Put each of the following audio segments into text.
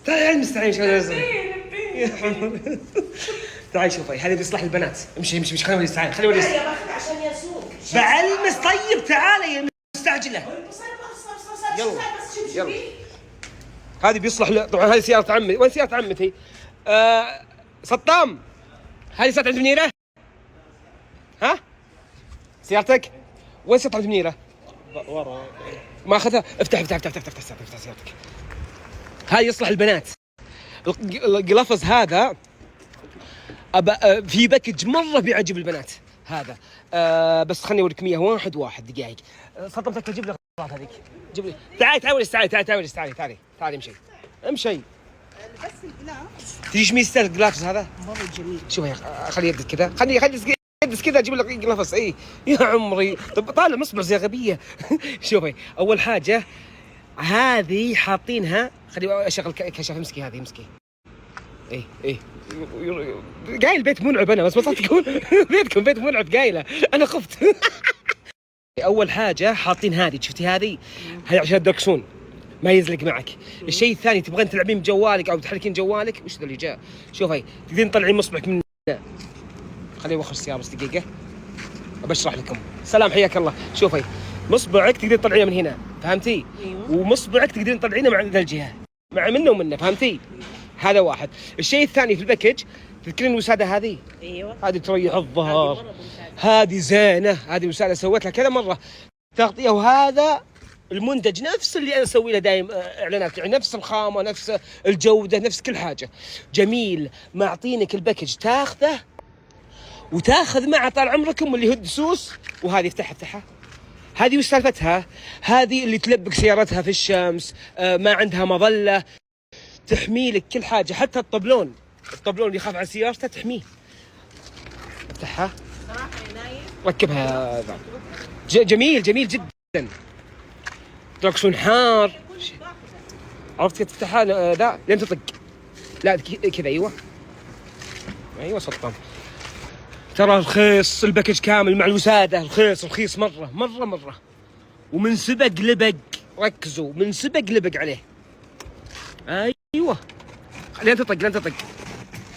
تعالي المستعين شو تعالي شوفي هذا بيصلح البنات. امشي امشي مش خليني اوريك. خليني اوريك يا باخذ عشان يسوق بعلمس. طيب تعالي يا مستعجله. يلا يلا. هذه بيصلح طبعا هذه سيارة عمي. وين سيارة عمتي؟ سطام هذه سيارة عند منيرة؟ ها؟ سيارتك؟ وين سيارة عند منيرة؟ ورا. ما اخذها. افتح سيارتك. هذه يصلح البنات. القلفز هذا في باكج مرة بيعجب البنات هذا. بس خلني اوريك 101 دقائق. سطمتك تجيب لي الغراض هذيك. جيب لي. تعالي امشي. بس الجلاس تجيش ميزة الجلافز هذا مرة جميل. شوفي خلي يدك كذا. خلي يدك كذا اجيب لك جلافز. اي يا عمري. طب طالع مصبع زي غبيه. شوفي اول حاجه هذه حاطينها. خلي اشغل كشاف. امسكي هذه امسكي. اي قايل بيت منعب انا بس ما صرت تقول بيتكم بيت منعب قايله انا خفت. اول حاجه حاطين هذه. شفتي هذه عشان الدركسون ما يزلق معك. الشيء الثاني تبغين تلعبين بجوالك او تحركين جوالك. وش ذا اللي جاء؟ شوفي تقدرين تطلعين مصبعك من هنا. خليني اوخر السياره بس دقيقه ابشرح لكم. سلام حياك الله. شوفي مصبعك تقدرين تطلعينه من هنا فهمتي؟ أيوة. ومصبعك تقدرين تطلعينه مع ذا الجهه مع منه ومنه فهمتي؟ هذا واحد. الشيء الثاني في الباكج تذكرين الوساده هذه؟ ايوه هذه تريح الظهر. هذه زينه. هذه وساده سويت لها كذا مره تغطيه. وهذا المنتج نفس اللي انا اسوي له دايم اعلانات يعني نفس الخامه نفس الجوده نفس كل حاجه. جميل. معطينك الباكج تاخذه وتاخذ معه طال عمركم اللي هو الدسوس. وهذه افتحها. هذه وش سالفتها؟ هذه اللي تلبق سيارتها في الشمس. ما عندها مظله تحمي لك كل حاجه. حتى الطبلون اللي يخاف على سيارته تحميه. افتحها صراحة نايم ركبها. جميل جدا. دركسون حار. عرفت كيف تفتحها؟ لا لين تطق. لا كذا. ايوه سطام. ترى رخيص الباكج كامل مع الوساده. رخيص مره. ومن سبق لبق. ركزوا من سبق لبق عليه. ايوه لين تطق.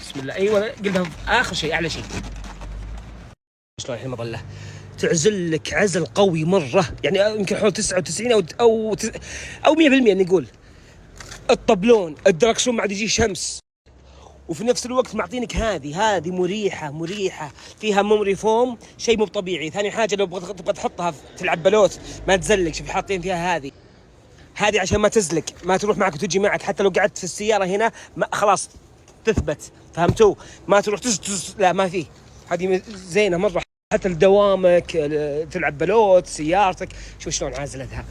بسم الله. ايوه قلبها اخر شيء اعلى شيء. شلون الحين مظله تعزل لك عزل قوي مره يعني يمكن حول 99 او 100% نقول. الطبلون الدركسون ما عاد يجي شمس. وفي نفس الوقت معطينك هذه مريحه فيها ميموري فوم شيء مو طبيعي. ثاني حاجه لو تبغى تحطها تلعب بلوت ما تزلق. شوف حاطين فيها هذه عشان ما تزلق ما تروح معك وتجي معك. حتى لو قعدت في السياره هنا خلاص تثبت فهمتوا؟ ما تروح لا ما فيه. هذه زينه مره حتى لدوامك تلعب بلوت سيارتك. شوف شلون عازلتها.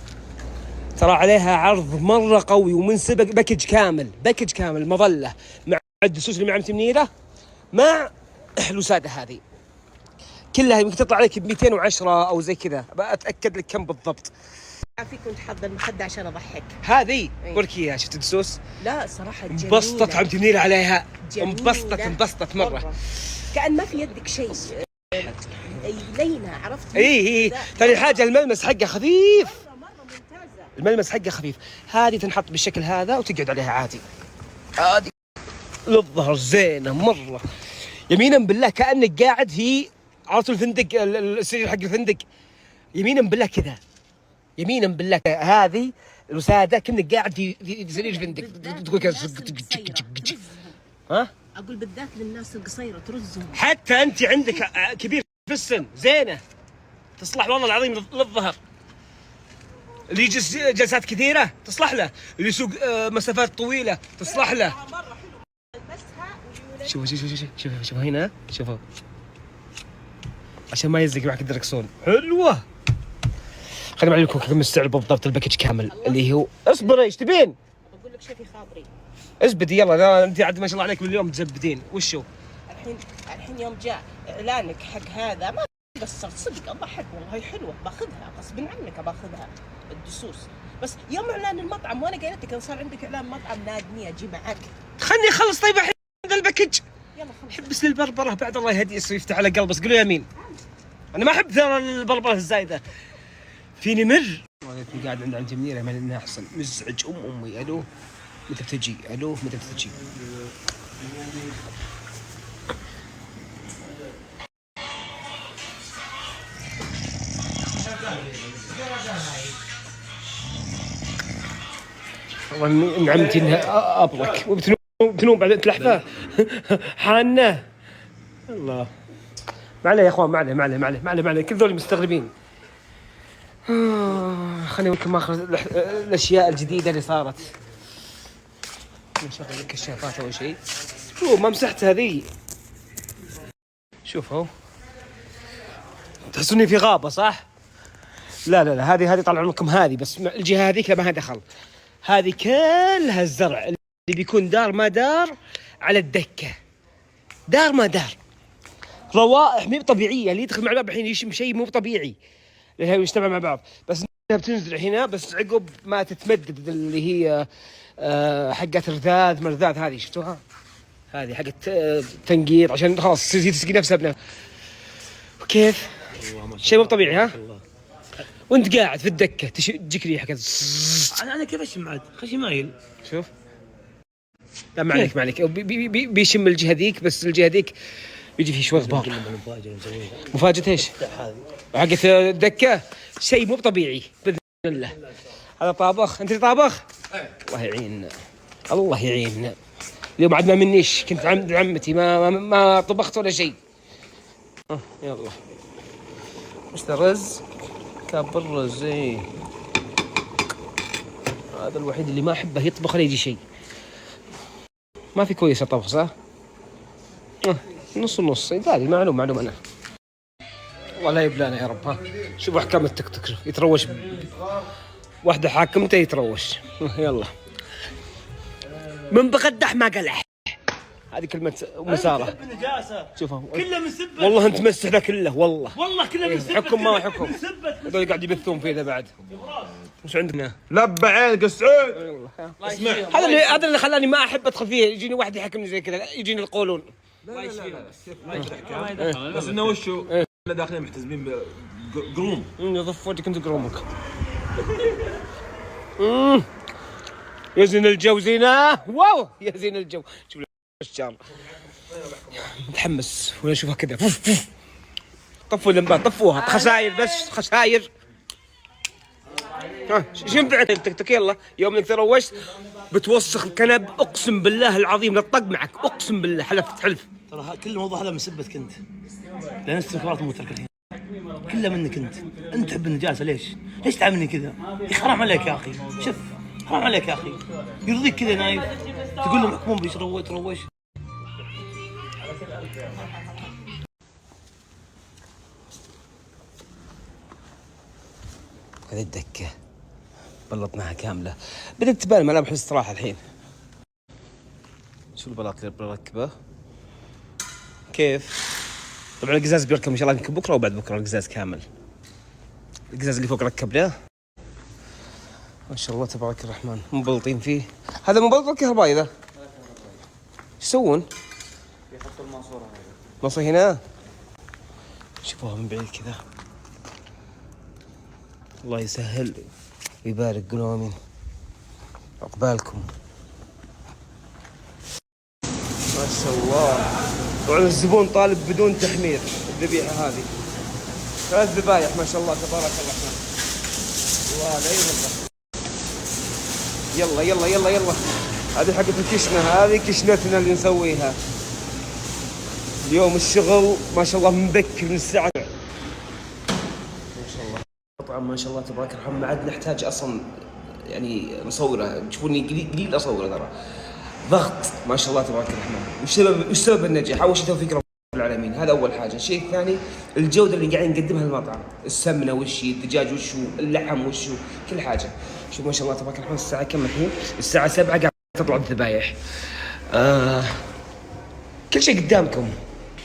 ترى عليها عرض مره قوي ومن سبق باكج كامل مظله مع الدسوس اللي مع عمتي منيره مع الوساده هذه كلها يمكن تطلع عليك ب 210 او زي كذا. بأتأكد لك كم بالضبط. عافيك كنت حاطه المخده عشان اضحك. هذه اوريك اياها. شفت الدسوس؟ لا صراحه جميله. انبسطت عمتي منيره عليها. جميلة. انبسطت مره. كأن ما في يدك شيء. لينة عرفت؟ اي ثاني حاجه الملمس حقه خفيف. مرة ممتازة. الملمس حقه خفيف. هذه تنحط بالشكل هذا وتقعد عليها عادي. هذه للظهر زينه مره. يمينا بالله كانك قاعد في عرفت الفندق السرير حق الفندق. يمينا بالله كذا. هذه الوساده كأنك قاعد في سرير الفندق. تقول كذا. ها اقول بالذات للناس القصيره ترزهم. حتى انت عندك كبير في السن زينه تصلح والله العظيم للظهر. اللي يجلس جلسات كثيره تصلح له. اللي يسوق مسافات طويله تصلح له. شوف هنا شوفوا عشان ما يزلق معك الدركسون. حلوه. خليني اعلمكم كم السعر بالضبط الباكج كامل اللي هو. اصبر ايش تبين؟ بقول لك شيء في خاطري. ازبدي يلا. انت عاد ما شاء الله عليك من اليوم تزبدين. وشو الحين يوم جاء اعلانك حق هذا ما قصرت صدق اضحك والله حلوه باخذها غصب عنك باخذها الدسوس. بس يوم اعلان المطعم وانا قايلت لك ان صار عندك اعلان مطعم نادني اجي معك. خلني اخلص. طيب الحين الباكج. يلا خلص. حبس لي البربره بعد الله يهدي يفتح على قلبه. بس قولوا يمين. انا ما احب ثرى البربره الزايده. فيني مر. قاعد عند عمتي منيره ما انها احسن مزعج. امي الو متى بتجي؟ الو متى بتجي؟ والله إن عمتي انها ابرك وبتنوم بعد تلحفه حانه. الله معليه يا اخوان، معليه كل ذول مستغربين. خليني اوريكم اخر الاشياء الجديده اللي صارت. نشغل الكشافات اول شيء. شوف ما مسحت هذه، شوف اهو، تحسوني في غابه صح؟ لا هذه طال عمركم هذه، بس الجهه هذيك ما لها دخل. هذه كلها الزرع اللي بيكون دار ما دار على الدكه، دار ما دار، روائح مو طبيعيه، اللي يدخل مع الباب الحين يشم شيء مو طبيعي اللي هي يجتمع مع بعض. بس انها بتنزل هنا بس عقب ما تتمدد، اللي هي حقت مرذاذ هذه شفتوها؟ هذه حقت تنقيط عشان خلاص تصير تسقي نفسها بنفسها. كيف؟ شيء مو طبيعي ها؟ وانت قاعد في الدكه تجيك ريحه كذا. انا كيف اشم عاد؟ خشي مايل. شوف لا ما عليك بيشم الجهه ذيك، بس الجهه ذيك بيجي فيه شوي غبار. مفاجأة ايش؟ حقت الدكه شيء مو طبيعي باذن الله. هذا طابخ، انت طابخ؟ الله يعيننا الله يعيننا. اليوم عاد ما منيش، كنت عند عمتي ما طبخت ولا شيء. يلا وش ذا؟ رز، كاب الرز. ايه هذا الوحيد اللي ما احبه يطبخ ولا يجي شيء. ما في كويس طبخ صح؟ نص ونص. هذه معلوم انا. والله لا يبلانا يا رب. ها شوفوا احكام التيك توك، يتروش واحده حاكمته يتروش. يلا من بقدح ما قلح، هذه كلمة مسارة. شوفوا كله من سبة. والله انت مسح له كله والله كله من سبة. حكم ما حكم. هذول قاعد يبثون فيه ذا بعد. وش عندنا؟ لبى عينك السعود. اسمع هذا اللي خلاني ما احب ادخل فيه. يجيني واحد يحكمني زي كذا، يجيني القولون. بس انه وشو؟ كله داخلين محتزمين بقروم. يضف وجهك انت قرومك. يا زين الجو زينه، واو يا زين الجو. شوف الشجار متحمس ولا اشوفها كذا. طفوا اللمبات، طفوها خساير بس خساير. شو ينفع تك يلا. يوم انك تروشت بتوسخ الكنب، اقسم بالله العظيم للطق معك، اقسم بالله حلف. ترى كل الموضوع هذا من سبتك انت، لان انت كبرت موتك الحين كله منك انت تحب النجاسه. ليش تعاملني كذا؟ يا حرام عليك يا اخي. شوف حرام عليك يا اخي، يرضيك كذا نايف تقول لهم احكمون بيش تروش. هذه الدكة بلطناها كاملة، بدأت تبان ملامح الاستراحة الحين. شو البلاط اللي بركبه؟ كيف؟ طبعا القزاز بيركب ان شاء الله يمكن بكرة وبعد بكرة القزاز كامل. القزاز اللي فوق ركبناه ما شاء الله تبارك الرحمن، مبلطين فيه. هذا مبلط كهربائي ذا. ايش يسوون؟ يحطوا الماسورة هذه. ماسورة هنا؟ شوفوها من بعيد كذا. الله يسهل ويبارك، قولوا امين. عقبالكم ما شاء الله. طبعا الزبون طالب بدون تحمير الذبيحه هذه. 3 ذبايح ما شاء الله تبارك الرحمن. وهذا يلا هذه حقت الكشنه، هذه كشنتنا اللي نسويها اليوم. الشغل ما شاء الله مبكر من الساعه ما شاء الله. طبعا ما شاء الله تبارك الرحمن ما عاد نحتاج اصلا يعني نصوره. تشوفوني قليل اصوره ترى. ضغط ما شاء الله تبارك الرحمن. وش سبب النجاح؟ اول شيء توفيق رب العالمين، هذا اول حاجه. الشيء الثاني الجوده اللي قاعدين نقدمها للمطعم، السمنه وشي، الدجاج وشو، اللحم وشو، كل حاجه. شوف ما شاء الله تبارك الرحمن. الساعه كم الحين؟ الساعه 7 قاعد تطلع الذبايح. كل شيء قدامكم،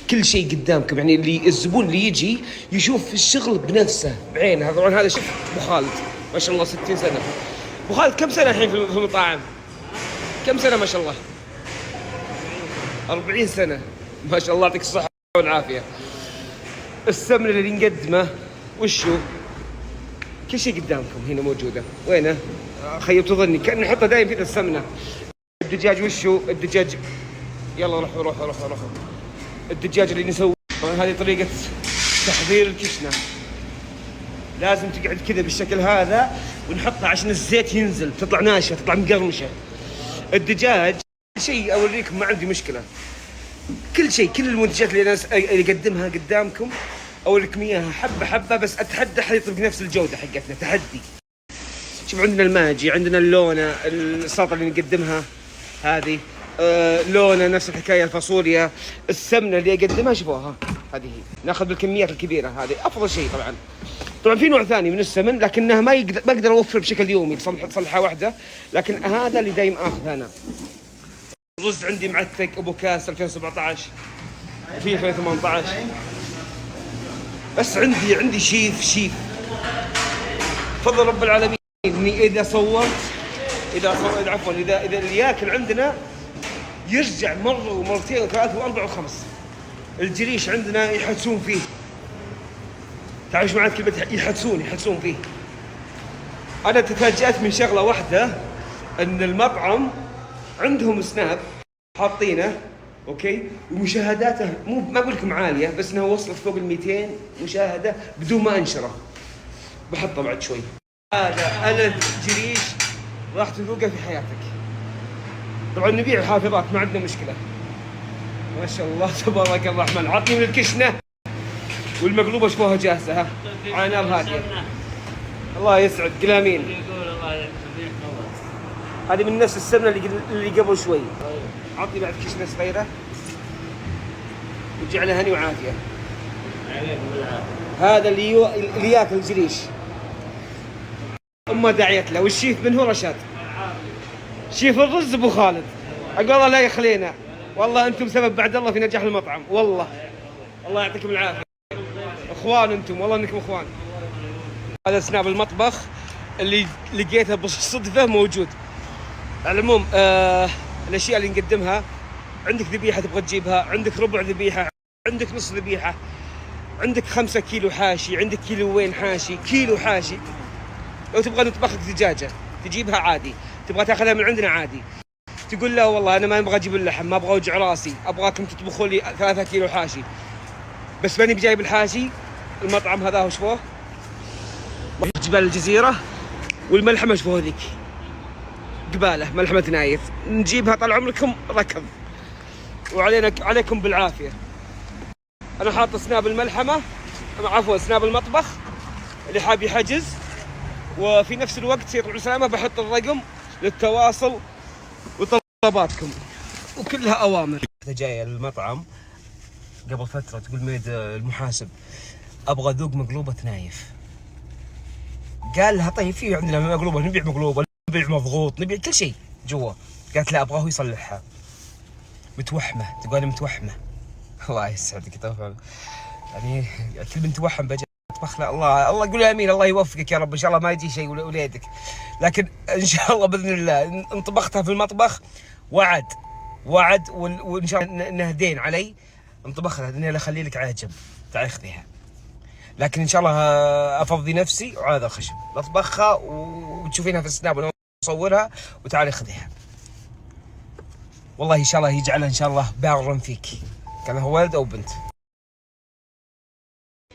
كل شيء قدامكم. يعني اللي الزبون اللي يجي يشوف الشغل بنفسه بعينه. طبعا هذا شوف ابو خالد ما شاء الله 60 سنه. ابو خالد كم سنه الحين في المطاعم؟ كم سنه ما شاء الله؟ 40 سنه ما شاء الله. يعطيك الصحه والعافيه. السمنه اللي نقدمه وشو، كل شيء قدامكم هنا موجوده. وينه؟ خيبت ظني كأنه نحطها دايم في السمنه. الدجاج وشو الدجاج؟ يلا روح. الدجاج اللي نسوي طبعا هذه طريقة تحضير الكشنة. لازم تقعد كذا بالشكل هذا ونحطها عشان الزيت ينزل، تطلع ناشفة، تطلع مقرمشة. الدجاج شيء اوريكم ما عندي مشكلة، كل شيء، كل المنتجات اللي انا اقدمها قدامكم اوريكم اياها حبة حبة، بس اتحدى حد يطلق نفس الجودة حقتنا، تحدي. شوف عندنا الماجي، عندنا اللونة، السلطة اللي نقدمها هذه لونة نفس الحكاية، الفاصوليا، السمنة اللي اقدمها شوفوها هذه ناخذ بالكميات الكبيرة، هذه افضل شيء. طبعا في نوع ثاني من السمن لكنها ما اقدر اوفر بشكل يومي صلحة واحدة، لكن هذا اللي دايم اخذه انا. الرز عندي معتق ابو كاس 2017 وفي 2018، بس عندي شيف فضل رب العالمين اني اذا اللي ياكل عندنا يرجع مرة ومرتين وثلاث واربع وخمس. الجريش عندنا يحدسون فيه، تعرف معي كلمة يحدسون فيه. انا تفاجأت من شغلة واحدة، ان المطعم عندهم سناب حاطينه اوكي، ومشاهداته ما اقول لكم عاليه، بس انها وصلت فوق ال 200 مشاهده بدون ما انشره. بحطه بعد شوي. هذا ألذ جريش راح تذوقه في حياتك. طبعا نبيع حافظات ما عندنا مشكله. ما شاء الله تبارك الرحمن. عطني من الكشنه والمقلوبه شوفوها جاهزه، ها على نار هاديه. الله يسعد قلامين. هذه من نفس السمنه اللي قبل شوي. عطني بعد كشنه صغيره وجعلها هني وعافيه. هذا اللي ياكل جريش امه داعيت له، والشيف من هو رشاد، شيف الرز ابو خالد. اقول الله لا يخلينا، والله انتم سبب بعد الله في نجاح المطعم، والله الله يعطيكم العافيه. اخوان انتم، والله انكم اخوان. هذا سناب المطبخ اللي لقيته بالصدفه موجود. على العموم الاشياء اللي نقدمها، عندك ذبيحه تبغى تجيبها، عندك ربع ذبيحه، عندك نص ذبيحه، عندك 5 كيلو حاشي، عندك كيلوين حاشي، كيلو حاشي. لو تبغى نطبخ لك دجاجه تجيبها عادي، تبغى تاخذها من عندنا عادي. تقول لا والله انا ما ابغى اجيب اللحم، ما ابغى اوجع راسي، ابغاكم تطبخوا لي 3 كيلو حاشي، بس ماني بجايب الحاشي. المطعم هذا هو شوفوه جبال الجزيره، والملحمه شوفوه ذيك قباله ملحمه نايف، نجيبها طال عمركم ركض، عليكم بالعافيه. انا حاط سناب الملحمه، عفوا سناب المطبخ اللي حاب يحجز، وفي نفس الوقت يطلع سلامه بحط الرقم للتواصل وطلباتكم وكلها اوامر. جايه المطعم قبل فتره تقول ميد المحاسب ابغى اذوق مقلوبه نايف. قال لها طيب في عندنا مقلوبه، نبيع مقلوبه، نبيع مضغوط، نبيع كل شيء جوا. قالت لا ابغاه يصلحها. متوحمه، تقول انا متوحمه. الله يسعدك طبعا، يعني كل بنت توحم بجي اطبخ. لا الله قول امين، الله يوفقك يا رب، ان شاء الله ما يجي شيء وليدك، لكن ان شاء الله باذن الله ان طبختها في المطبخ وعد وان شاء الله نهدين علي نطبخها، اني اخلي لك عجب تعال خذيها. لكن ان شاء الله افضي نفسي وعلى ذا الخشب اطبخها وتشوفينها في السناب ونصورها وتعالي خذيها. والله ان شاء الله يجعلها ان شاء الله بارا فيك، كان هو ولد او بنت.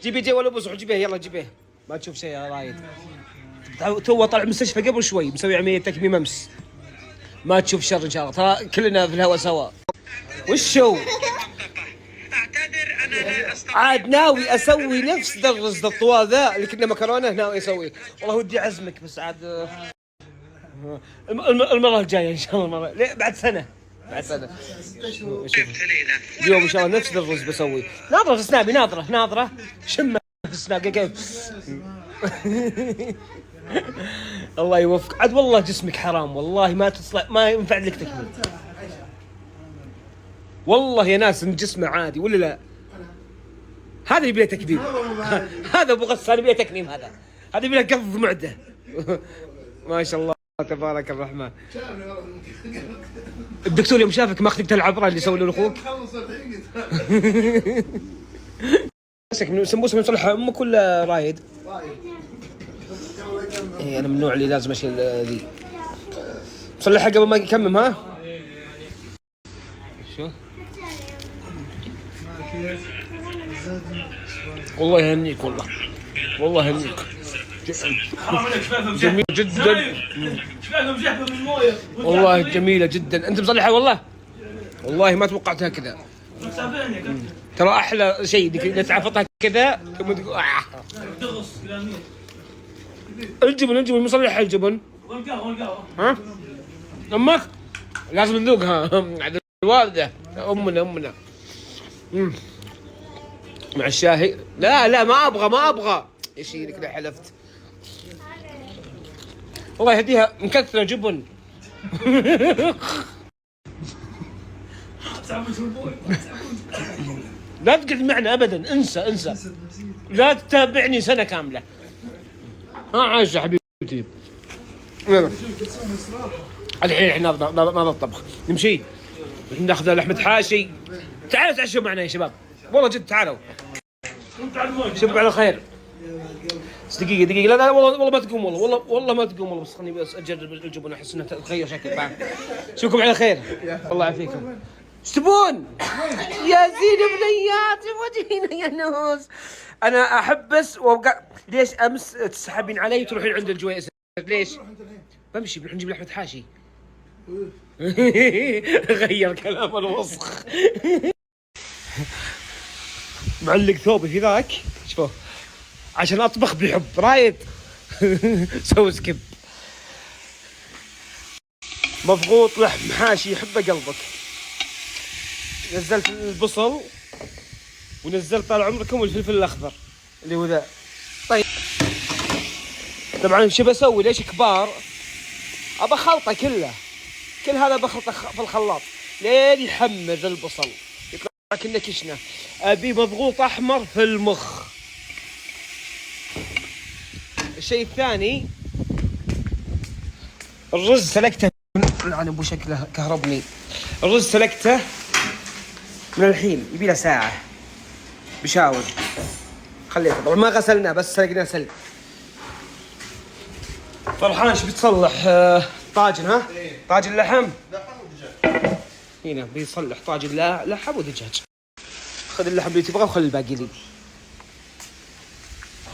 جيبي جي ولا بصح جيبيه، يلا جيبيه ما تشوف شيء يا رايد. تو طلع المستشفى قبل شوي مسوي عمليه تكميم امس، ما تشوف شر ان شاء الله، ترى كلنا في الهواء سوا. وشو عاد ناوي اسوي نفس الرز الطوال ذا اللي كنا مكرونه، ناوي اسويه. والله ودي اعزمك بس عاد المره الجايه ان شاء الله، بعد سنه اليوم ان شاء الله نفس الرز بسوي. ناظره في سنابي، ناظره شمه في السناب كيف. الله يوفق. عاد والله جسمك حرام، والله ما تصلح، ما ينفع لك تكمل. والله يا ناس ان جسمه عادي ولا لا؟ هذا يبي له تكميم. هذا ابو غسان يبي له تكميم، هذا يبي له قبض معده. ما شاء الله تبارك الرحمن. الدكتور يوم شافك ما اخذت العبره اللي سووا له اخوك. مسك من سمبوسه من صلحها امك ولا رايد؟ اي انا من النوع اللي لازم اشيل ذي. صلحها قبل ما يكمم، ها؟ شو والله يهنيك والله يهنيك جميل جدا والله جميلة جدا. انت مصلحة والله ما توقعتها كذا. ترى احلى شيء اذا تعفطها كذا ثم تقول الجبن مصلحة الجبن والقهوة ها امك لازم نذوقها عند الوالدة امنا مع الشاهي. لا ما ابغى ايش كذا حلفت والله يهديها مكثرة جبن. لا تقعد معنا ابدا، انسى لا تتابعني سنة كاملة. ها عايشة حبيبتي. يلا الحين احنا ناخذ الطبخ نمشي ناخذ لحمة حاشي. تعالوا تعشوا معنا يا شباب والله جد تعالوا شوفوا على خير. دقيقة لا والله ما تقوم والله ما تقوم بس خليني بس اجرب الجبن احس انها تغير شكل بعد. اشوفكم على خير الله يعافيكم. ايش تبون؟ يا زين بنياتي وجهينا يا نوس. انا احبس وابقى ليش امس تسحبين علي وتروحين عند الجويس ليش؟ بمشي بنروح نجيب لحمة حاشي. غير كلام الوسخ. معلق ثوبي في ذاك شوف عشان اطبخ بحب رايد. سوي سكيب. مضغوط لحم حاشي يحبه قلبك. نزلت البصل ونزلت طال عمركم الفلفل الاخضر اللي هو ذا. طيب طبعا شو بسوي ليش كبار؟ ابى خلطه كل هذا بخلطه في الخلاط لين يحمر البصل يطلع كأنه كشنه. ابي مضغوط احمر في المخ. الشيء الثاني الرز سلقته عن ابو شكله كهربني. الرز سلقته من الحين يبي له ساعه بشاور. خليته طبعا ما غسلناه بس سلقناه سلق. فرحان ايش بتصلح؟ طاجن ها؟ طاجن لحم؟ هنا بيصلح طاجن لحم ودجاج. خذ اللحم اللي تبغاه وخلي الباقي لي.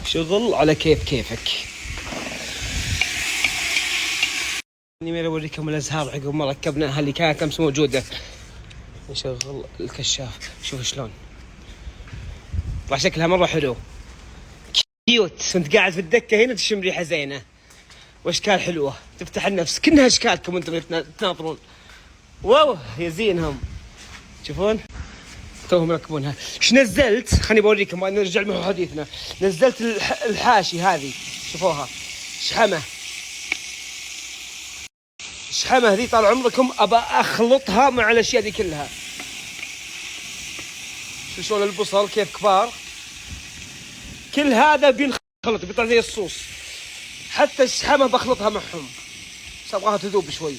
شغل على كيفك. اني اوريكم الازهار عقب ما ركبناها اللي كانت امس موجوده. نشغل الكشاف شوف شلون طلع شكلها مره حلو كيوت. كنت قاعد في الدكه هنا تشم ريحه زينه واشكال حلوه تفتح النفس. كأنها اشكالكم انتم تناظرون. واو يا زينهم تشوفون توهم يركبونها. ايش نزلت؟ خليني بوريكم نرجع لمحور حديثنا. نزلت الحاشي هذه شوفوها شحمه ذي طال عمركم ابى اخلطها مع الاشياء ذي كلها. شلون البصل كيف كبار كل هذا بينخلط بيطلع زي الصوص. حتى الشحمه بخلطها معهم بس ابغاها تذوب شوي.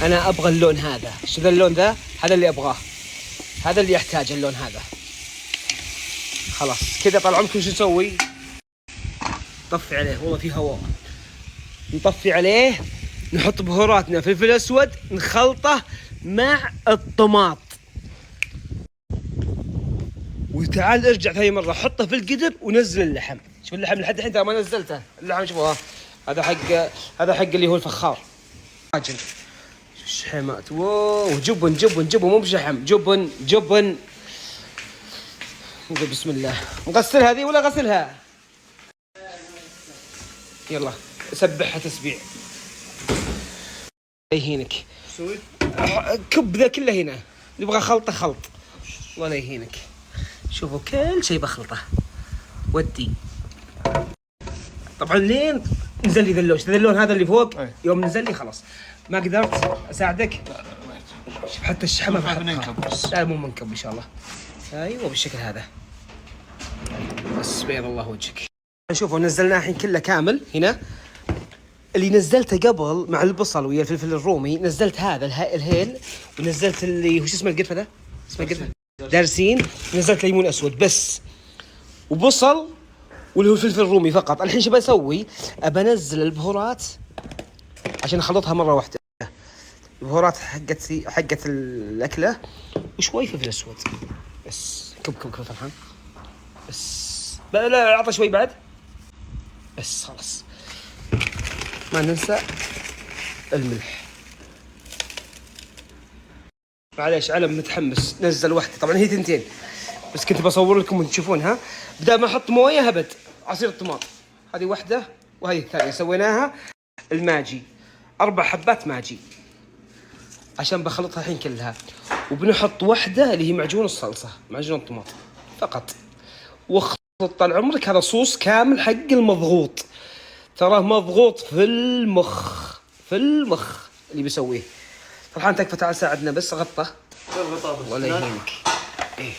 انا ابغى اللون هذا. شو ذا اللون ذا؟ هذا اللي ابغاه هذا اللي يحتاج اللون هذا. خلاص كذا طال عمركم شو نسوي؟ نطفي عليه والله في هواء. نطفي عليه نحط بهاراتنا فلفل اسود نخلطه مع الطماط. وتعال ارجع ثاني مره حطه في القدر ونزل اللحم. شوف اللحم لحد الحين ترى ما نزلته. اللحم شوفوها هذا حق اللي هو الفخار. عجل شحمات واو جبن مو بشحم جبن. نقول بسم الله. نغسل هذه ولا غسلها؟ يلا سبحها تسبيع. يهينك سوي كب ذا كله هنا نبغى خلط الله يهينك. شوفوا كل شيء بخلطه ودي. طبعا لين نزل لي ذا اللون هذا اللي فوق. يوم نزل لي خلاص ما قدرت اساعدك. شوف حتى الشحمه لا مو منكب ان شاء الله. ايوه بالشكل هذا بس بيض الله وجهك. شوفوا نزلناه الحين كله كامل. هنا اللي نزلته قبل مع البصل ويا الفلفل الرومي نزلت هذا الهيل ونزلت اللي وش اسمه القرفه ذا اسمه القرفه دارسين. نزلت ليمون اسود بس وبصل واللي هو الفلفل الرومي فقط. الحين شو بسوي؟ ابى انزل البهارات عشان اخلطها مره واحده. البهارات حقت الاكله، وشوي فلفل اسود بس. كب كب كب فرحان بس. لا اعطى شوي بعد بس. خلاص ما ننسى الملح. معليش علم متحمس نزل واحده، طبعا هي تنتين بس كنت بصور لكم وانتم تشوفونها. بدأ ما احط مويه هبد عصير الطماط. هذه واحده وهذه الثانيه سويناها الماجي، 4 حبات ماجي عشان بخلطها الحين كلها. وبنحط واحده اللي هي معجون الصلصه، معجون الطماط فقط. واخلط طال عمرك هذا صوص كامل حق المضغوط، تراه مضغوط في المخ اللي بيسويه. فرحان تكفى تعال ساعدنا بس. غطه ولا يهمك. ايه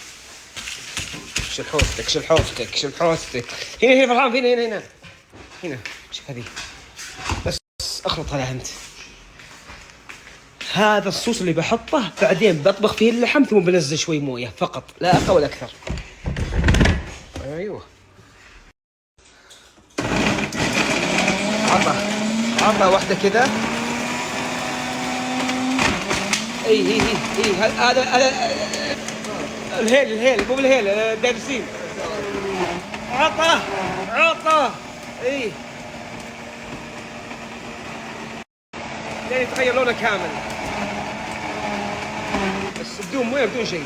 شيل حوستك هنا فرحان فينا هنا شوف هذه بس. اخلطها لها انت. هذا الصوص اللي بحطه بعدين بطبخ فيه اللحم، ثم بنزل شوي مويه فقط لا اقل ولا اكثر. ايوه عطها واحده كذا. اي هذا الهيل مو بالهيل دارسين. عطه اي يعني تغير لونه كامل بس بدون مويه بدون شيء.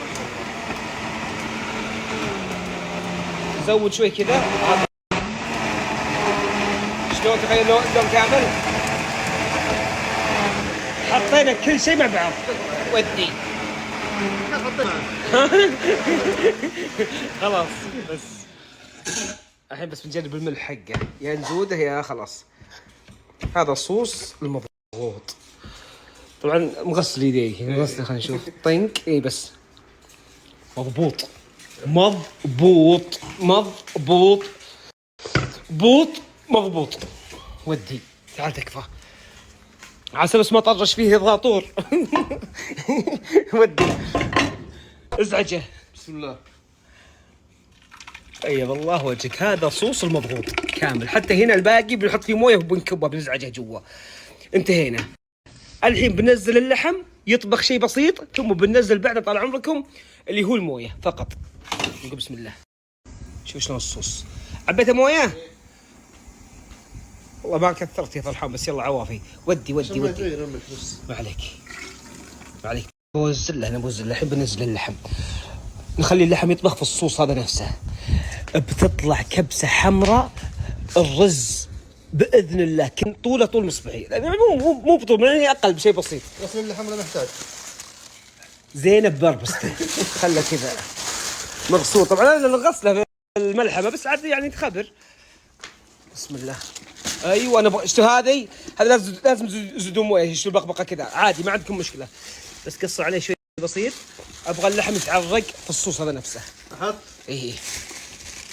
زود شوي كذا. شلون تغير لون كامل؟ حطينا كل شيء مع بعض. ودي خلاص بس الحين بس بنجرب الملح حقه، يا نزوده يا خلاص. هذا الصوص المضغوط طبعا مغسل يديه، مغسل. خلينا نشوف طنك. اي بس مضبوط. ودي تعال تكفى عسى بس ما طرش فيه الضاطور. ودي ازعجه. بسم الله. اي والله وجهك. هذا صوص المضغوط كامل. حتى هنا الباقي بنحط فيه مويه وبنكبه بنزعجه جوا. انتهينا. الحين بنزل اللحم يطبخ شيء بسيط، ثم بنزل بعد طال عمركم اللي هو المويه فقط. نقول بسم الله. شوف شلون الصوص. عبيته مويه؟ والله ما كثرت يا فرحان بس يلا عوافي. ودي ما عليك بوزله. الحين بنزل اللحم، نخلي اللحم يطبخ في الصوص هذا نفسه. بتطلع كبسه حمراء. الرز باذن الله طول مصبعي، مو بطول يعني اقل بشيء بسيط. غسل اللحم ولا محتاج؟ زينب بربسته خله كذا مغسول. طبعا انا الغسله الملحمه بس عاد يعني تخبر. بسم الله. ايوه انا شفتوا هذه لازم تزيدون مويه. شو البقبقه كذا عادي ما عندكم مشكله، بس قصوا عليه شوي بسيط. ابغى اللحم يتعرق في الصوص هذا نفسه. احط ايه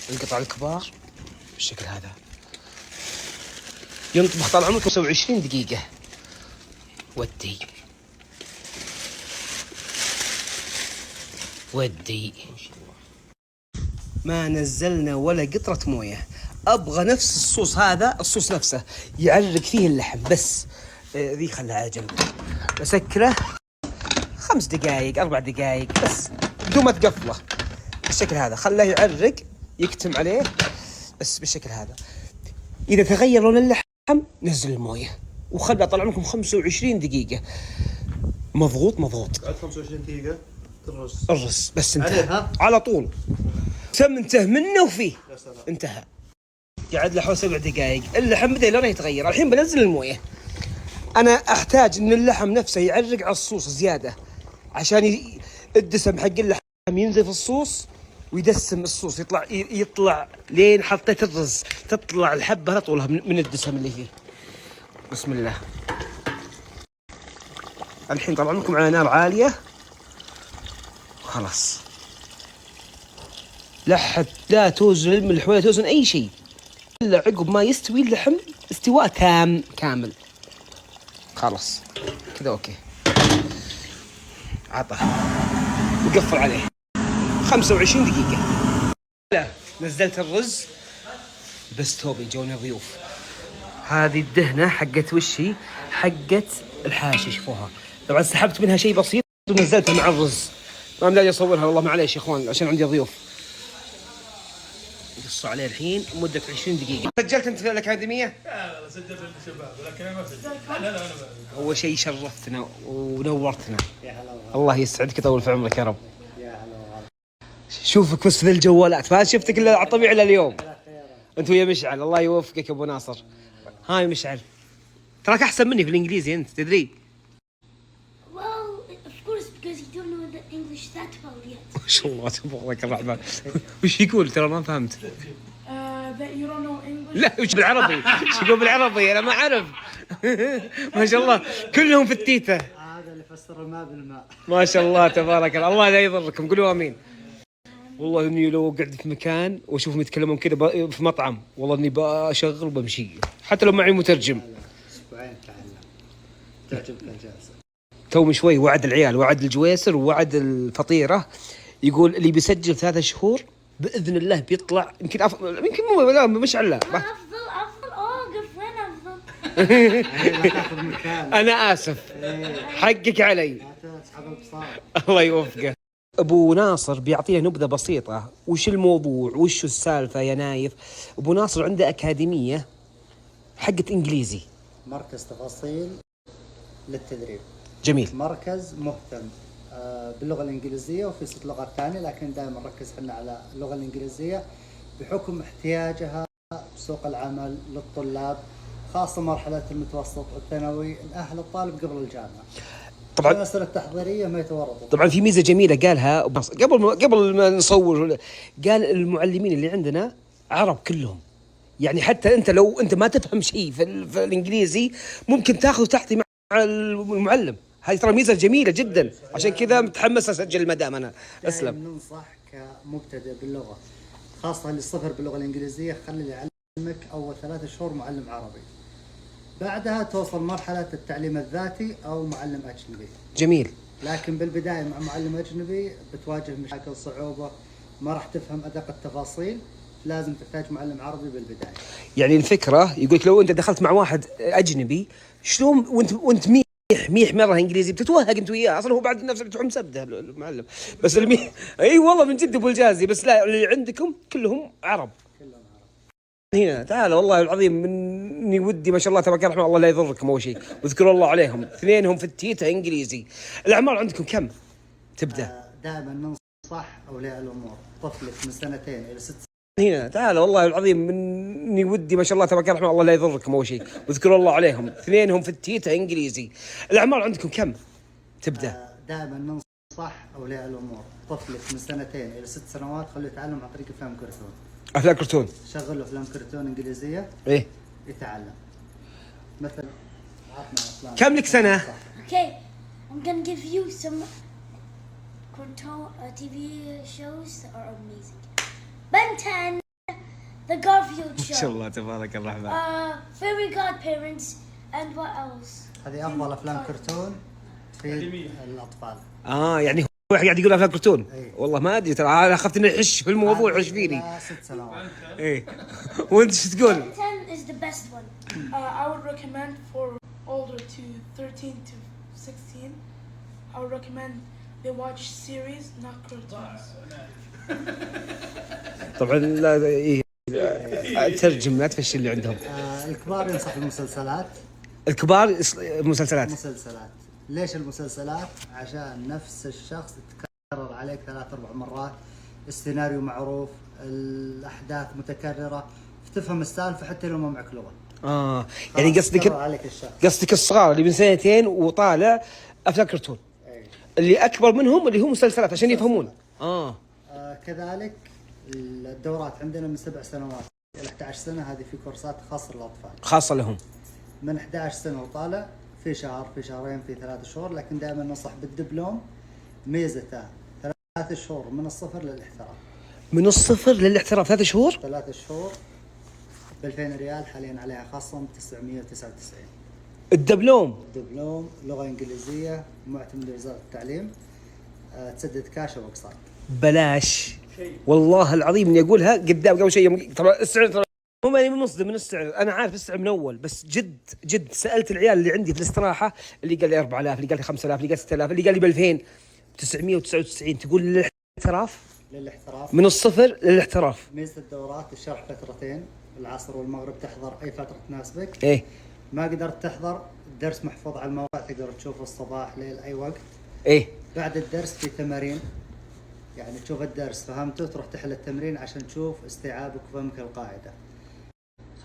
القطع الكبار بالشكل هذا. ينطبخ طال عمركم 25 دقيقه. ودي ما نزلنا ولا قطرة مويه. ابغى نفس الصوص هذا، الصوص نفسه يعرق فيه اللحم بس. ذي خلها على جنب. بسكره 5 دقائق 4 دقائق بس بدون ما تقفله بالشكل هذا. خلاه يعرق يكتم عليه بس بالشكل هذا. اذا تغير لون اللحم نزل المويه وخلها طال عمركم 25 دقيقه. مضغوط بعد 25 دقيقة الرز بس انتهى على طول. انتهى منه وفيه انتهى. قعد له حوالي 7 دقائق. اللحم بدا لونه يتغير. الحين بنزل المويه. انا احتاج ان اللحم نفسه يعرق على الصوص زياده عشان الدسم حق اللحم ينزل في الصوص ويدسم الصوص. يطلع لين حطيت الرز تطلع الحبه على طولها من الدسم اللي فيه. بسم الله. الحين طبعا لكم على نار عاليه. خلاص لا توزن الملح ولا توزن اي شيء الا عقب ما يستوي اللحم استواء كامل. خلاص كذا اوكي. عطه وقفل عليه 25 دقيقة. لا نزلت الرز بس توبي جوني ضيوف. هذه الدهنة حقت وشي حقت الحاشي. شوفوها طبعا سحبت منها شيء بسيط ونزلتها مع الرز. ما مداني اصورها والله، معليش يا اخوان عشان عندي ضيوف. قصوا عليه الحين مدة 20 دقيقة. سجلت انت في الأكاديمية؟ لا سجلت عند الشباب ولكن انا ما سجلت. لا انا أول شيء شرفتنا ونورتنا. الله يسعدك يطول في عمرك يا رب. شوفك بس في الجوالات، ما شفتك الا على الطبيعي الا اليوم. انت ويا مشعل، الله يوفقك يا ابو ناصر. هاي مشعل، تراك احسن مني في الانجليزي انت تدري. Well, of course, because you don't know the English that well yet. ما شاء الله تبارك الرحمن. وش يقول؟ ترى ما فهمت. That you don't know English. لا وش بالعربي؟ وش يقول بالعربي؟ انا ما اعرف. ما شاء الله كلهم في التيته. هذا اللي فسر الماء بالماء. ما شاء الله تبارك الله، الله لا يضركم، قولوا امين. والله اني لو قعدت في مكان واشوفهم يتكلمون كذا في مطعم، والله اني بشغل وبمشي حتى لو معي مترجم. اسبوعين تعلم تعجبك الجلسه. تو شوي وعد العيال، وعد الجويسر ووعد الفطيره، يقول اللي بيسجل 3 شهور باذن الله بيطلع يمكن يمكن مو لا مش على أفضل قفلين أفضل. تاخذ مكان. انا اسف حقك علي. تسحب البصار. الله يوفقه. ابو ناصر بيعطينا نبذه بسيطه وش الموضوع وش السالفه يا نايف. ابو ناصر عنده اكاديميه حقت انجليزي، مركز تفاصيل للتدريب. جميل. مركز مهتم باللغه الانجليزيه وفي 6 لغات ثانيه، لكن دائما نركز احنا على اللغه الانجليزيه بحكم احتياجها بسوق العمل للطلاب، خاصه مرحله المتوسط والثانوي، نأهل الطالب قبل الجامعه. طبعا الأسئلة التحضيرية ما يتورطوا. طبعا في ميزه جميله قالها قبل ما نصور، قال المعلمين اللي عندنا عرب كلهم، يعني حتى انت لو انت ما تفهم شيء في الانجليزي ممكن تاخذ وتعطي مع المعلم. هذه ترى ميزه جميله جدا، عشان كذا متحمس اسجل المدام انا. اسلم. ننصح كمبتدئ باللغه، خاصه اللي صفر باللغه الانجليزيه، خلي اللي يعلمك اول 3 شهور معلم عربي، بعدها توصل مرحله التعليم الذاتي او معلم اجنبي. جميل. لكن بالبدايه مع معلم اجنبي بتواجه مشاكل، صعوبه، ما راح تفهم ادق التفاصيل، لازم تحتاج معلم عربي بالبدايه. يعني الفكره يقول لك لو انت دخلت مع واحد اجنبي شلون وانت ميح مره انجليزي بتتوهق انت وياه، اصلا هو بعد نفسه بتروح مسبده المعلم. بس اي والله من جد ابو الجازي، بس لا اللي عندكم كلهم عرب. هنا تعال والله العظيم مني ودي ما شاء الله تبارك الرحمن، الله لا يضركم اول شيء، واذكروا الله عليهم، اثنينهم في التيتا انجليزي. الاعمار عندكم كم تبدا؟ دائما ننصح اولياء الامور طفلك من 2 إلى 6 هنا تعال والله العظيم مني ودي ما شاء الله تبارك الرحمن، الله لا يضركم اول شيء، واذكروا الله عليهم، اثنينهم في التيتا انجليزي. الاعمار عندكم كم تبدا؟ دائما ننصح اولياء الامور طفلك من 2 إلى 6 سنوات خليه يتعلم عن طريق افلام كرتون. افلام كرتون. شغل له افلام كرتون انجليزيه ايه يتعلم. مثل عطنا افلام. كم لك سنه؟ Okay, I'm gonna give you some cartoon TV shows that are amazing. Ben 10, The Garfield ما شاء Show, الله تبارك الرحمن. Fairy Godparents, and what else? هذه افضل افلام كرتون في الاطفال. يعني هو قاعد يقول افلام كرتون. إيه. والله ما ادري ترى، انا خفت انه يحش في الموضوع يحش فيني. إلى 6 سنوات. ايه وانت شو تقول؟ Ben 10 is the best one. I would recommend for older to 13 to 16. I would recommend they watch series, not cartoons. طبعا لا إيه ترجم لا تفشل اللي عندهم. الكبار ينصح بالمسلسلات. الكبار مسلسلات. ليش المسلسلات؟ عشان نفس الشخص يتكرر عليك 3-4 مرات، السيناريو معروف، الاحداث متكرره، فتفهم السالفه حتى لو ما معك لغه. يعني خلاص يتكرر عليك الشخص. قصدك الصغار اللي من 2 وطالع افلام كرتون. أي. اللي اكبر منهم اللي هم مسلسلات عشان يفهمون. كذلك الدورات عندنا من 7 سنوات الى 11 سنه، هذه في كورسات خاصه للاطفال. خاصه لهم. من 11 سنه وطالع في شهر، في شهرين، في 3 شهور، لكن دائما ننصح بالدبلوم. ميزته 3 شهور من الصفر للاحتراف. من الصفر للاحتراف 3 شهور؟ 3 شهور ب 2000 ريال، حاليا عليها خصم 999. الدبلوم. دبلوم لغه انجليزيه معتمد لوزاره التعليم، تسدد كاش او اقساط. بلاش والله العظيم اني اقولها قدام قبل شيء، ترى السعر مو ماني منصدم من السعر، انا عارف السعر من اول، بس جد سالت العيال اللي عندي في الاستراحه، اللي قال لي 4000، اللي قال لي 5000، اللي قال 6000، اللي قال لي ب 2999. تقول للاحتراف، للاحتراف من الصفر للاحتراف. ميزة الدورات الشرح فترتين، العصر والمغرب، تحضر أي فترة تناسبك. ايه ما قدرت تحضر، الدرس محفوظ على الموقع، تقدر تشوفه الصباح ليل أي وقت. ايه بعد الدرس في تمارين، يعني تشوف الدرس فهمته تروح تحل التمرين عشان تشوف استيعابك وفهمك القاعدة.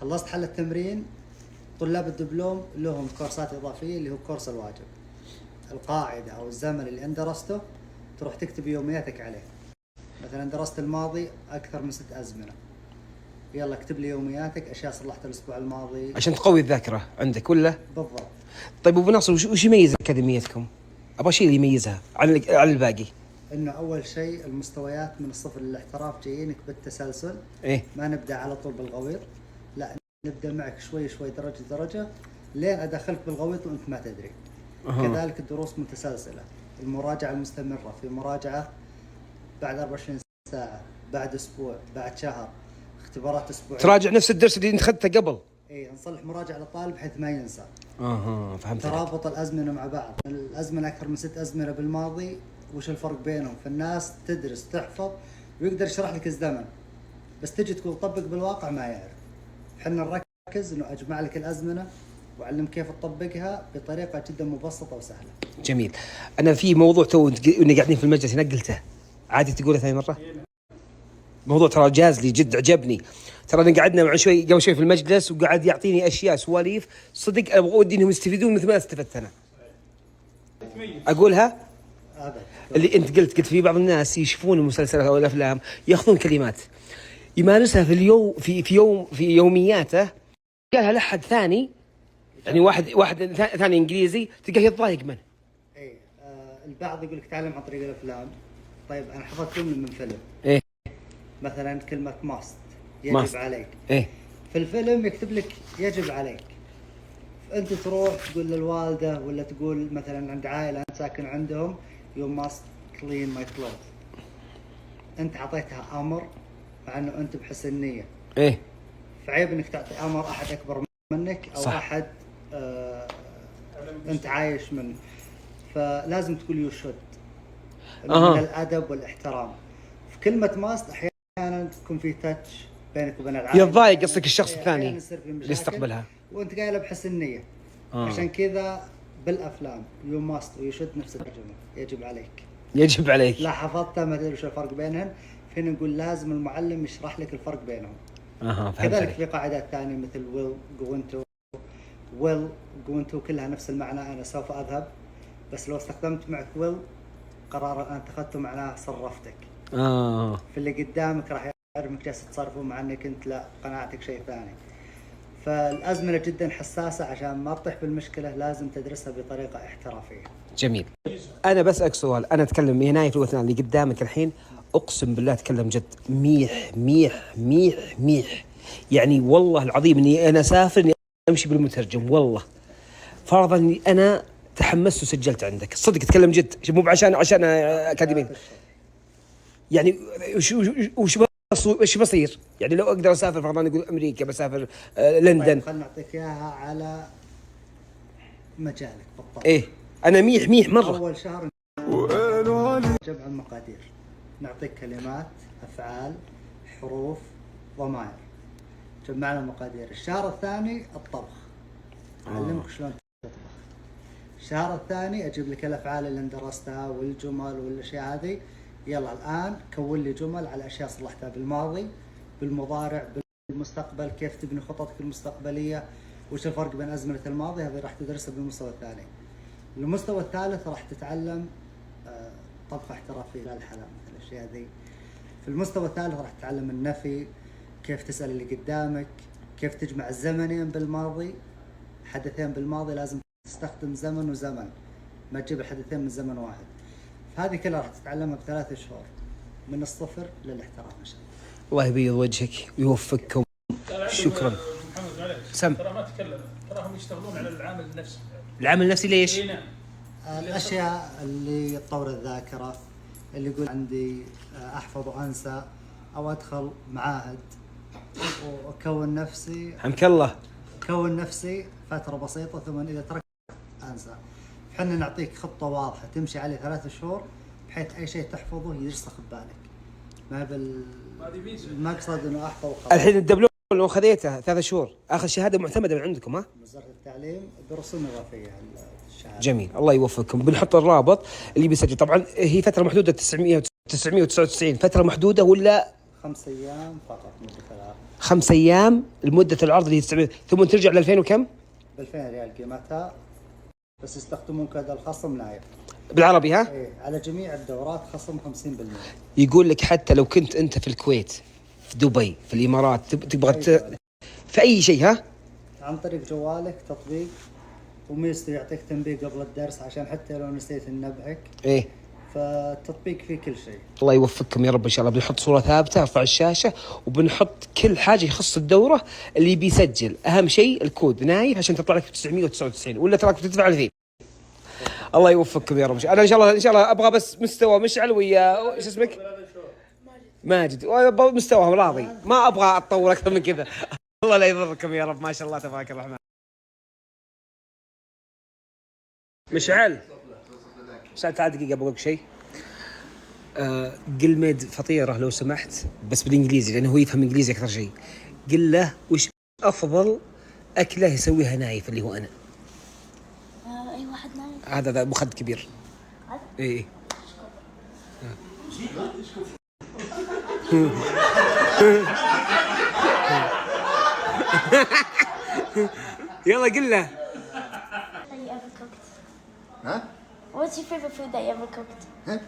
خلصت حل التمرين، طلاب الدبلوم لهم كورسات إضافية اللي هو كورس الواجب. القاعدة أو الزمن اللي أنت درسته تروح تكتب يومياتك عليه. مثلا درست الماضي أكثر من 6 أزمنة، يلا اكتب لي يومياتك، أشياء صلحتها الأسبوع الماضي. عشان تقوي الذاكره عندك ولا؟ بالضبط. طيب ابو ناصر، وش يميز اكاديميتكم؟ ابغى شيء اللي يميزها عن الباقي. إنه أول شيء المستويات من الصفر للاحتراف جايينك بالتسلسل. ايه ما نبدأ على طول بالغويط، لا نبدأ معك شوي شوي درجة درجة لين أدخلك بالغويط وأنت ما تدري. كذلك الدروس متسلسلة، المراجعة المستمرة، في مراجعة بعد 24 ساعة، بعد أسبوع، بعد شهر، اختبارات أسبوعية. تراجع نفس الدرس اللي انت اخذته قبل. إيه، نصلح مراجعة للطالب بحيث ما ينسى. فهمت. ترابط الأزمنة مع بعض، الأزمنة أكثر من 6 أزمنة بالماضي، وش الفرق بينهم؟ فالناس تدرس تحفظ ويقدر يشرح لك الزمن، بس تجي تقول طبق بالواقع ما يعرف. احنا نركز إنه أجمع لك الأزمنة وأعلم كيف تطبقها بطريقة جدا مبسطة وسهلة. جميل. انا في موضوع تو قاعدين في المجلس نقلته، عادي تقوله ثاني مره؟ موضوع ترى جاز لي جد، عجبني. ترى قعدنا مع شوي قبل شوي في المجلس، وقعد يعطيني اشياء سواليف صدق ابغى ودي انهم يستفيدون مثل ما استفدت انا. اقولها اللي انت قلت في بعض الناس يشوفون المسلسلات او الافلام ياخذون كلمات يمارسها في اليوم في يومياته، قالها لحد ثاني، يعني واحد ثاني انجليزي تلقاه يتضايق منه. ايه البعض يقول لك تعلم عن طريق الافلام. طيب انا حفظت جمله من فيلم، ايه مثلا كلمه ماست، يجب ماست. عليك. ايه في الفيلم يكتب لك يجب عليك، انت تروح تقول للوالده ولا تقول مثلا عند عائله انت ساكن عندهم you must clean my clothes، انت اعطيتها امر مع انه انت بحسن نيه. ايه فعيب انك تعطي امر احد اكبر منك او صح. احد انت عايش منه، فلازم تقول يو شود من الادب والاحترام. في كلمه ماست احيانا تكون في تاتش بينك وبين العائله، يتضايق قصدك الشخص الثاني اللي يستقبلها وانت قايله بحسن نيه. عشان كذا بالافلام يو ماست ويو شود نفس الترجمه، يجب عليك. يجب عليك. لا حفظتها ما تدري شو الفرق بينهن، فينا نقول لازم المعلم يشرح لك الفرق بينهم. فهمت كذلك عليك. في قاعدات ثانيه مثل will go into، will go into كلها نفس المعنى، انا سوف اذهب، بس لو استخدمت معك will قرار انت اخذته معناه صرفتك. في اللي قدامك راح يعرف انك جالس تتصرفه مع انك انت لا قناعتك شيء ثاني. فالازمنه جدا حساسه، عشان ما تطيح بالمشكله لازم تدرسها بطريقه احترافيه. جميل. انا بسألك سؤال، انا اتكلم هنا في الوثنان اللي قدامك الحين، اقسم بالله اتكلم جد، ميح ميح ميح ميح، يعني والله العظيم اني انا اسافر اني امشي بالمترجم، والله فرضا اني انا تحمست وسجلت عندك، صدق اتكلم جد، مو عشان اكاديمي. يعني وش بصير؟ يعني لو اقدر اسافر فرضا نقول امريكا، بسافر لندن. طيب خلنا نعطيك اياها على مجالك بالضبط. ايه انا ميح مره. اول شهر جمع المقادير، نعطيك كلمات، افعال، حروف، ضمائر، جمعنا المقادير. الشهر الثاني الطبخ، اعلمك شلون تطبخ. الشهر الثاني اجيب لك الافعال اللي انت درستها والجمل والاشياء هذه، يلا الان كون لي جمل على اشياء صلحتها بالماضي، بالمضارع، بالمستقبل، كيف تبني خططك المستقبليه، وش الفرق بين ازمنه الماضي، هذه راح تدرسها بالمستوى الثاني. المستوى الثالث راح تتعلم طبخه احترافيه، الحلا مثل الاشياء ذي. في المستوى الثالث راح تتعلم النفي، كيف تسال اللي قدامك، كيف تجمع الزمنين بالماضي، حدثين بالماضي لازم تستخدم زمن وزمن، ما تجيب الحدثين من زمن واحد. فهذه كلها راح تتعلمها ب3 شهور من الصفر للاحتراف ان شاء الله. الله يبيض وجهك ويوفقكم. شكرا. محمد معليش سم. ترى ما تكلم، تراهم يشتغلون على العامل النفسي. العامل النفسي ليش؟ نعم. الاشياء اللي تطور الذاكره، اللي يقول عندي احفظ وانسى، او ادخل معاهد وأكون نفسي حمك الله. كون نفسي فترة بسيطة ثم إذا تركت أنسى. احنا نعطيك خطة واضحة تمشي عليه 3 شهور بحيث أي شيء تحفظه يرسخ ببالك. ما المقصد إنه أحفظ وخلاص. الحين الدبلوم لو خذيته 3 شهور اخذ شهاده معتمده من عندكم ها؟ وزارة التعليم برسوم إضافية الشهادة. جميل، الله يوفقكم. بنحط الرابط اللي بيسجل. طبعا هي فتره محدوده 999 فتره محدوده ولا 5 أيام فقط مدة العرض. 5 ايام المده العرض اللي 900 ثم ترجع ل 2000 وكم؟ ب 2000 ريال قيمتها، بس يستخدمون كذا الخصم نايف. بالعربي ها؟ إيه على جميع الدورات خصم 50%. يقول لك حتى لو كنت انت في الكويت، في دبي، في الامارات، تبغى في اي شيء ها؟ عن طريق جوالك تطبيق، وميزته يعطيك تنبيه قبل الدرس عشان حتى لو نسيت ننبهك. ايه فالتطبيق فيه كل شيء. الله يوفقكم يا رب ان شاء الله. بنحط صوره ثابته ارفع الشاشه وبنحط كل حاجه يخص الدوره اللي بيسجل. اهم شيء الكود نايف عشان تطلع لك 999 ولا تراك بتدفع 2000. الله يوفقكم يا رب. انا ان شاء الله ابغى بس مستوى مشعل ويا ايش اسمك؟ ماجد. وابغى مستواهم راضي، ما ابغى اتطور اكثر من كذا. الله لا يضركم يا رب. ما شاء الله تبارك الرحمن. مشعل تعال دقيقه بقول لك شيء. قل ميد فطيره لو سمحت بس بالانجليزي لانه هو يفهم انجليزي اكثر شيء. قل له وش افضل اكله يسويها نايف اللي هو انا. أي واحد نايف. هذا مخد كبير. ايه يلا قل له. That you ever cooked? Huh? What's your favorite food that you ever cooked? Huh?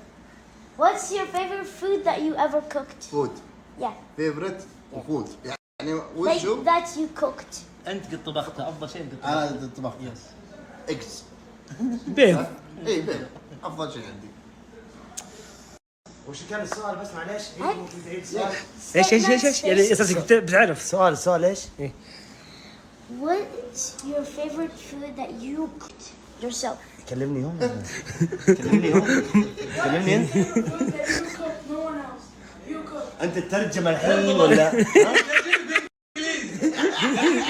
What's your favorite food that you ever cooked? Food. Yeah. Favorite وفود يعني That, وشو؟ that you cooked. انت قد طبختها افضل شيء قد طبختها. انا طبخت اكس. بيض. اي بيض افضل شيء عندي. وش كان السؤال بس معليش؟ ممكن تعيد السؤال؟ ايش يعني اساسك بتعرف السؤال ايش؟ What's your favorite food that you cooked yourself? كلمني هم. كلمني انت. Food that you cooked, no one else. You cooked. انت تترجم الحين ولا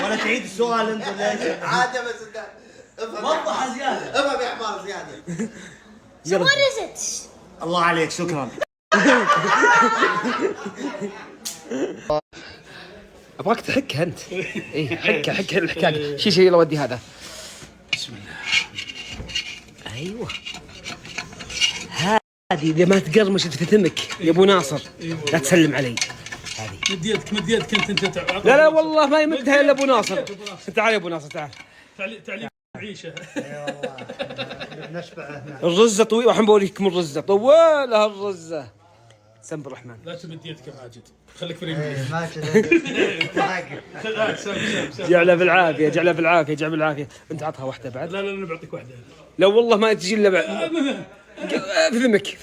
ولا تعيد السؤال انت ولا ايش؟ عادة بس انت افهم. وضح زياده. افهم يا حمار زيادة. So what is it? الله عليك شكرا. ابغاك تحكها انت. اي حك الحكايه. شيل يلا ودي هذا. بسم الله. ايوه هذه اذا ما تقرمش في فمك يا ابو ناصر لا تسلم علي. هذه مد يدك انت لا والله ما يمدها الا ابو ناصر. تعال يا ابو ناصر تعال. تعليم عيشه. اي والله نشبع هنا. الرزه طويله وحن بوريكم الرزه طوالها الرزه. سم بالرحمن. لا تمد يدك يا ماجد خليك في الانجليزي. ماجد. جعله بالعافيه جعله بالعافيه. انت عطها واحده بعد. لا انا بعطيك واحده. لا والله ما تجي الا بعد. في ذمك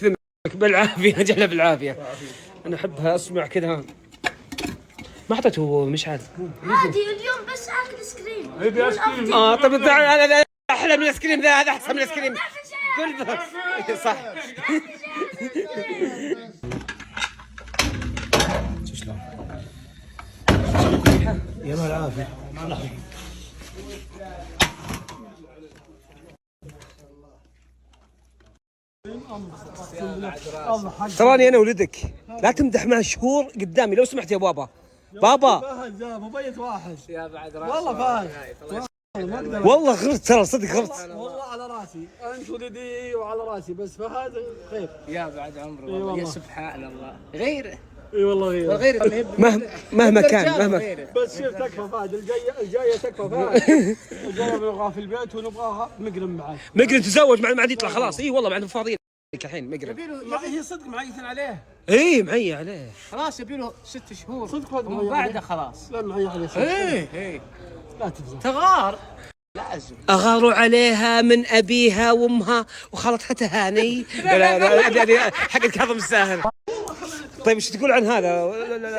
بالعافيه جعله بالعافيه. انا احبها اسمع كذا. ما اعطيته مشعل. عادي اليوم بس اكل ايس كريم. ابي ايس كريم. طب تعال هذا احلى من الايس كريم ذا. هذا احسن من الايس كريم. قل بس صح. شلون؟ يا مال العافيه. تراني انا ولدك لا تمدح مع الشهور قدامي لو سمحت يا بابا. بابا فهد يا مبيت واحد يا بعد راسي والله فهد. والله غرت ترى صدق غرت. والله على راسي انت ولدي وعلى راسي بس فهد خير يا بعد عمره والله. يا سبحان الله غيره. اي والله غير والغير مهما كان بس شوف تكفى فهد الجايه تكفى فهد. الجايه نبغاها في البيت ونبغاها مقرم معك. مقرن تزوج ما عاد يطلع خلاص. اي والله ما عنده فاضيين الحين مقرن. هي صدق معيثن عليه. اي معي عليه خلاص يبي له 6 شهور صدق ومن بعده خلاص. لا معي عليه. ايه لا تفزع. تغار لازم. اغاروا عليها من ابيها وامها وخالتها تهاني. لا حق كاظم الساهر. طيب ايش تقول عن هذا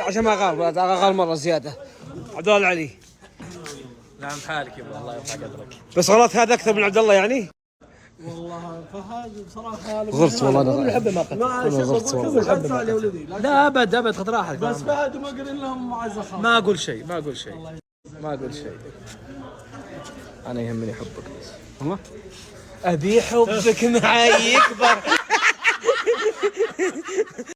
عشان ما اغار مره زياده. عبد الله العلي. نعم حالك يا الله يرفع قدرك. بس غلط هذا اكثر من عبد الله يعني. والله فهد بصراحه غلط والله انا الحبه ما قتل. ما غلطت والله. كذا حد فعل يا ولدي لا ابد خذ راحتك. بس فهد ما قلنا لهم معزه خاصه. ما اقول شيء ما اقول شيء. انا يهمني حبك بس. ابي حبك معي يكبر.